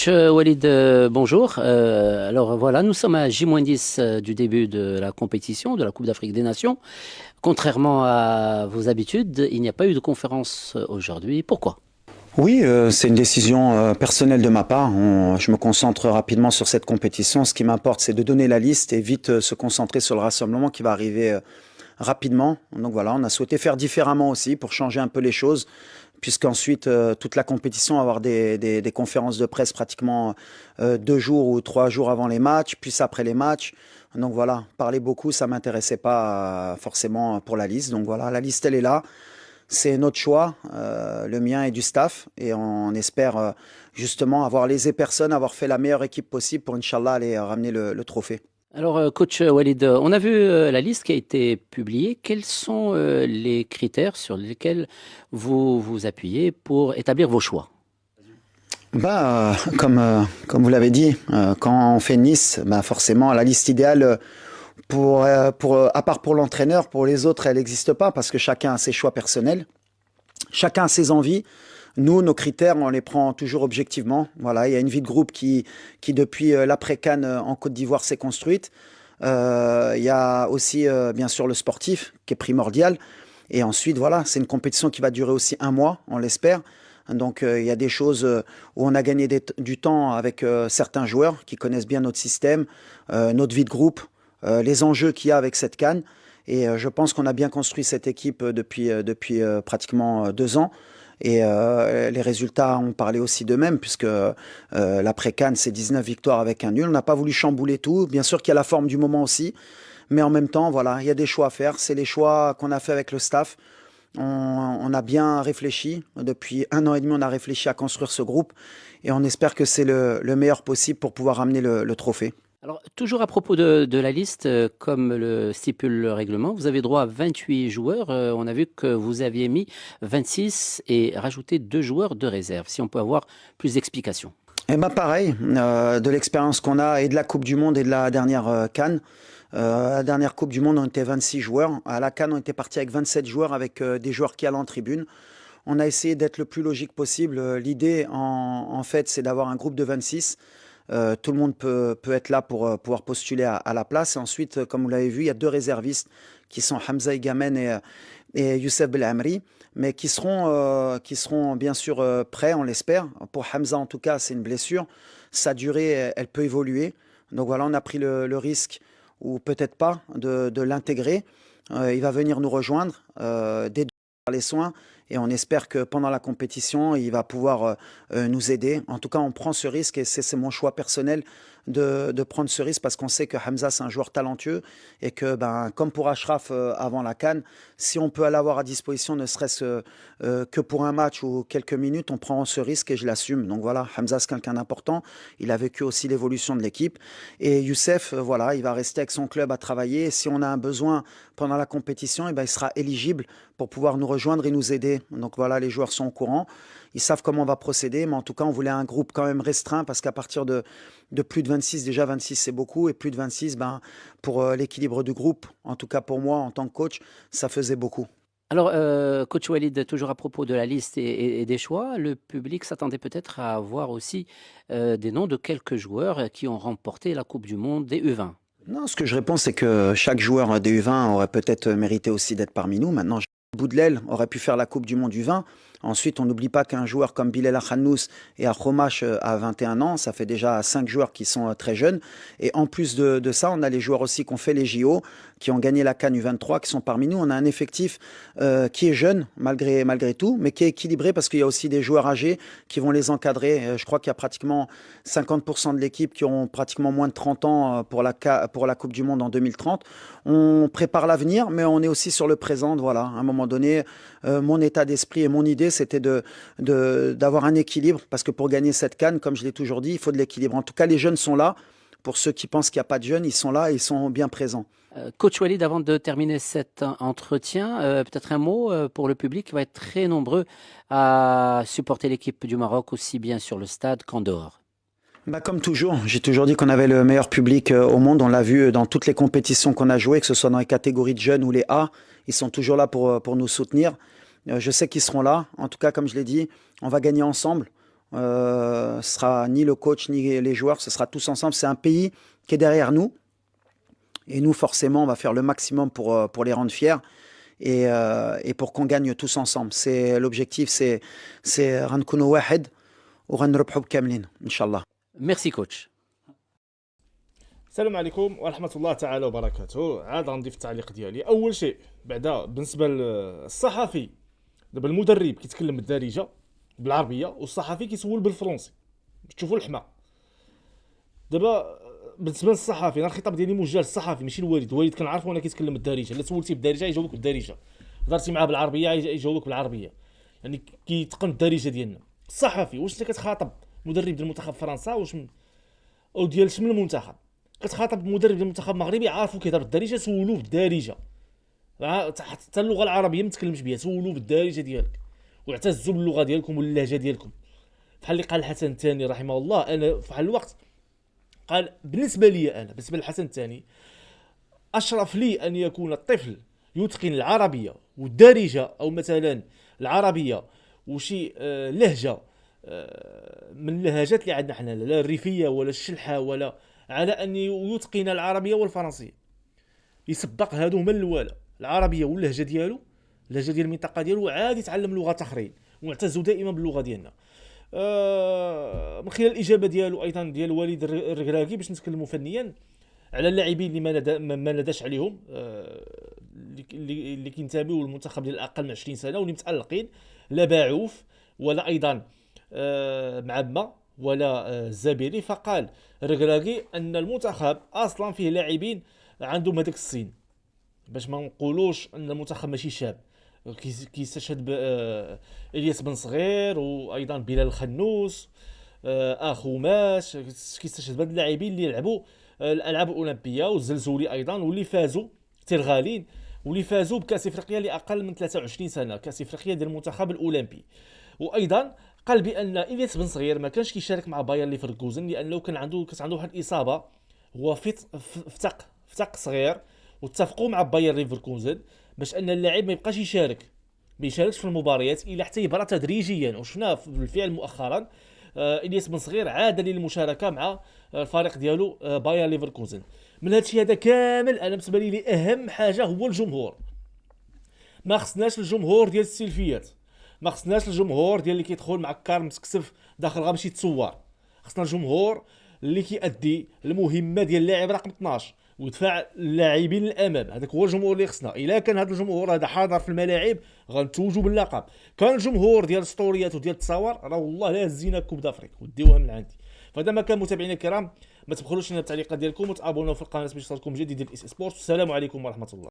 Coach Walid, bonjour. Alors voilà, nous sommes à J-10 du début de la compétition de la Coupe d'Afrique des Nations. Contrairement à vos habitudes, il n'y a pas eu de conférence aujourd'hui. Pourquoi? Oui, c'est une décision personnelle de ma part. Je me concentre rapidement sur cette compétition. Ce qui m'importe, c'est de donner la liste et vite se concentrer sur le rassemblement qui va arriver rapidement. Donc voilà, on a souhaité faire différemment aussi pour changer un peu les choses, puisqu'ensuite toute la compétition va avoir des conférences de presse pratiquement 2 jours ou 3 jours avant les matchs, puis après les matchs. Donc voilà, parler beaucoup, ça m'intéressait pas forcément pour la liste. Donc voilà, la liste elle est là. C'est notre choix, le mien et du staff, et on espère justement avoir lésé personne, avoir fait la meilleure équipe possible pour, Inch'Allah, aller ramener le trophée. Alors, coach Walid, on a vu la liste qui a été publiée. Quels sont les critères sur lesquels vous vous appuyez pour établir vos choix? Comme vous l'avez dit, quand on fait Nice, forcément, la liste idéale, à part pour l'entraîneur, pour les autres, elle n'existe pas parce que chacun a ses choix personnels, chacun a ses envies. Nous, nos critères, on les prend toujours objectivement. Voilà, il y a une vie de groupe qui depuis l'après-CAN en Côte d'Ivoire s'est construite. Il y a aussi, bien sûr, le sportif qui est primordial. Et ensuite, voilà, c'est une compétition qui va durer aussi un mois, on l'espère. Donc, il y a des choses où on a gagné du temps avec certains joueurs qui connaissent bien notre système, notre vie de groupe, les enjeux qu'il y a avec cette CAN. Et je pense qu'on a bien construit cette équipe depuis pratiquement 2 ans. Et les résultats ont parlé aussi d'eux-mêmes, puisque l'après-CAN, c'est 19 victoires avec un nul. On n'a pas voulu chambouler tout. Bien sûr qu'il y a la forme du moment aussi. Mais en même temps, voilà, il y a des choix à faire. C'est les choix qu'on a fait avec le staff. On a bien réfléchi. Depuis 1 an et demi, on a réfléchi à construire ce groupe. Et on espère que c'est le meilleur possible pour pouvoir ramener le trophée. Alors, toujours à propos de la liste, comme le stipule le règlement, vous avez droit à 28 joueurs. On a vu que vous aviez mis 26 et rajouté 2 joueurs de réserve. Si on peut avoir plus d'explications. Eh ben pareil, de l'expérience qu'on a et de la Coupe du Monde et de la dernière CAN. La dernière Coupe du Monde, on était 26 joueurs. À la CAN, on était parti avec 27 joueurs, avec des joueurs qui allaient en tribune. On a essayé d'être le plus logique possible. L'idée, en fait, c'est d'avoir un groupe de 26. Tout le monde peut être là pour pouvoir postuler à la place. Et ensuite, comme vous l'avez vu, il y a 2 réservistes qui sont Hamza Igamen et Youssef Belamri, mais qui seront bien sûr prêts, on l'espère. Pour Hamza, en tout cas, c'est une blessure. Sa durée, elle peut évoluer. Donc voilà, on a pris le risque, ou peut-être pas, de l'intégrer. Il va venir nous rejoindre dès les soins, et on espère que pendant la compétition, il va pouvoir nous aider. En tout cas, on prend ce risque, et c'est mon choix personnel de prendre ce risque, parce qu'on sait que Hamza, c'est un joueur talentueux, et que, comme pour Achraf avant la CAN, si on peut l'avoir à disposition, ne serait-ce que pour un match ou quelques minutes, on prend ce risque et je l'assume. Donc voilà, Hamza, c'est quelqu'un d'important. Il a vécu aussi l'évolution de l'équipe. Et Youssef, voilà, il va rester avec son club à travailler. Et si on a un besoin pendant la compétition, il sera éligible pour pouvoir nous rejoindre et nous aider. Donc voilà, les joueurs sont au courant. Ils savent comment on va procéder, mais en tout cas, on voulait un groupe quand même restreint, parce qu'à partir de plus de 26, déjà 26 c'est beaucoup, et plus de 26, pour l'équilibre du groupe, en tout cas pour moi en tant que coach, ça faisait beaucoup. Alors, coach Walid, toujours à propos de la liste et des choix, le public s'attendait peut-être à voir aussi des noms de quelques joueurs qui ont remporté la Coupe du Monde des U20. Non, ce que je réponds, c'est que chaque joueur des U20 aurait peut-être mérité aussi d'être parmi nous. Maintenant, Boudlel aurait pu faire la Coupe du Monde U20. Ensuite, on n'oublie pas qu'un joueur comme Bilal Akhanous et Akhomash a 21 ans. Ça fait déjà 5 joueurs qui sont très jeunes. Et en plus de ça, on a les joueurs aussi qui ont fait les JO, qui ont gagné la CAN U23, qui sont parmi nous. On a un effectif qui est jeune, malgré tout, mais qui est équilibré, parce qu'il y a aussi des joueurs âgés qui vont les encadrer. Je crois qu'il y a pratiquement 50% de l'équipe qui ont pratiquement moins de 30 ans pour la Coupe du Monde en 2030. On prépare l'avenir, mais on est aussi sur le présent. Voilà, à un moment donné, mon état d'esprit et mon idée, c'était d'avoir un équilibre, parce que pour gagner cette CAN, comme je l'ai toujours dit, il faut de l'équilibre. En tout cas, les jeunes sont là. Pour ceux qui pensent qu'il n'y a pas de jeunes, ils sont là et ils sont bien présents. Coach Walid, avant de terminer cet entretien, peut-être un mot pour le public qui va être très nombreux à supporter l'équipe du Maroc, aussi bien sur le stade qu'en dehors. Comme toujours, j'ai toujours dit qu'on avait le meilleur public au monde. On l'a vu dans toutes les compétitions qu'on a jouées, que ce soit dans les catégories de jeunes ou les A. Ils sont toujours là pour nous soutenir. Je sais qu'ils seront là. En tout cas, comme je l'ai dit, on va gagner ensemble. Ce sera ni le coach ni les joueurs, ce sera tous ensemble. C'est un pays qui est derrière nous. Et nous, forcément, on va faire le maximum pour les rendre fiers et pour qu'on gagne tous ensemble. C'est l'objectif, c'est غنكونوا واحد وغنربحوا بكاملين إن شاء الله. Merci coach. السلام عليكم ورحمة الله تعالى وبركاته. عاد غنضيف التعليق ديالي. أول شيء بعدا بالنسبة للصحفي، دابا المدرب كيتكلم بالدارجة بالعربية والصحفي كيسول بالفرنسي، تشوفوا الحماق. دابا بالنسبة للصحفي أنا الخطاب ديالي موجه للصحفي ماشي الوالد كنعرفو أنا كيتكلم بالدارجة، إلا سولتيه بالدارجة يجاوبك بالدارجة، هضرتي معاه بالعربية يجاوبك بالعربية، يعني كيتقن الدارجة ديالنا. الصحفي واش انت كتخاطب مدرب ديال المنتخب فرنسا او ديال شمن المنتخب، كتخاطب مدرب ديال المنتخب المغربي عارفو كيهضر بالدارجه، سولوه بالدارجه، حتى اللغه العربيه ما تكلمش بها، سولوه بالدارجه ديالك واعتزوا باللغه ديالكم واللهجه ديالكم. بحال اللي قال الحسن الثاني رحمه الله، انا في واحد الوقت قال بالنسبه لي انا، بالنسبه للحسن الثاني، اشرف لي ان يكون الطفل يتقن العربيه والدارجه او مثلا العربيه وشي لهجه من اللهجات اللي عندنا حنا، لا الريفيه ولا الشلحه، ولا على ان يتقن العربيه والفرنسيه. يسبق هادو هما الاولى، العربيه واللهجه ديالو، اللهجه ديال المنطقه ديالو، عاد يتعلم لغات اخرين ونعتزوا دائما باللغه ديالنا. من خلال الاجابه ديالو ايضا ديال الوالد الركراكي، باش نتكلموا فنيا على اللاعبين اللي ما نداش عليهم، اللي كينتميو للمنتخب ديال اقل من 20 سنه واللي متالقين، لا باعوف ولا ايضا معبمه ولا الزبيري. فقال الركراكي ان المنتخب اصلا فيه لاعبين عندهم هذاك السن، باش ما نقولوش ان المنتخب ماشي شاب. كيستشهد الياس بن صغير وايضا بلال الخنوس، اخو ماش، كيستشهد بهاد اللاعبين اللي لعبوا الالعاب الاولمبيه، والزلزولي ايضا، واللي فازوا تيرغالين، واللي فازوا بكاس افريقيا لاقل من 23 سنه، كاس افريقيا ديال المنتخب الاولمبي. وايضا قال بان الياس بن صغير ما كانش كيشارك مع باير ليفركوزن لانه كانت عنده واحد الاصابه، هو فتق صغير، واتفقوا مع باير ليفركوزن باش ان اللاعب ما يبقاش ما يشاركش في المباريات الا حتى يبرى تدريجيا. وشفناه بالفعل مؤخرا الياس بن صغير عاد للمشاركه مع الفريق ديالو باير ليفركوزن. من هذا الشيء هذا كامل انا بالنسبه لي اهم حاجه هو الجمهور. ما خصناش الجمهور ديال السيلفيات، ما خصناش الجمهور ديال اللي كيدخل مع الكار متكسف داخل غير باش يتصور. خصنا الجمهور اللي كيأدي المهمه ديال اللاعب رقم 12 ودفع اللاعبين للامام، هذاك هو الجمهور اللي خصنا. الا كان هذا الجمهور هذا حاضر في الملاعب غنتوجوا باللقب. كان الجمهور ديال السطوريات وديال التصاور راه والله لا هزينا كوب دافريك وديوها من عندي. فهذا ما كان متابعينا الكرام، ما تبخلوش لنا التعليقات ديالكم وتابوناو في القناه باش يوصلكم جديد ديال الاس سبورت. والسلام عليكم ورحمه الله.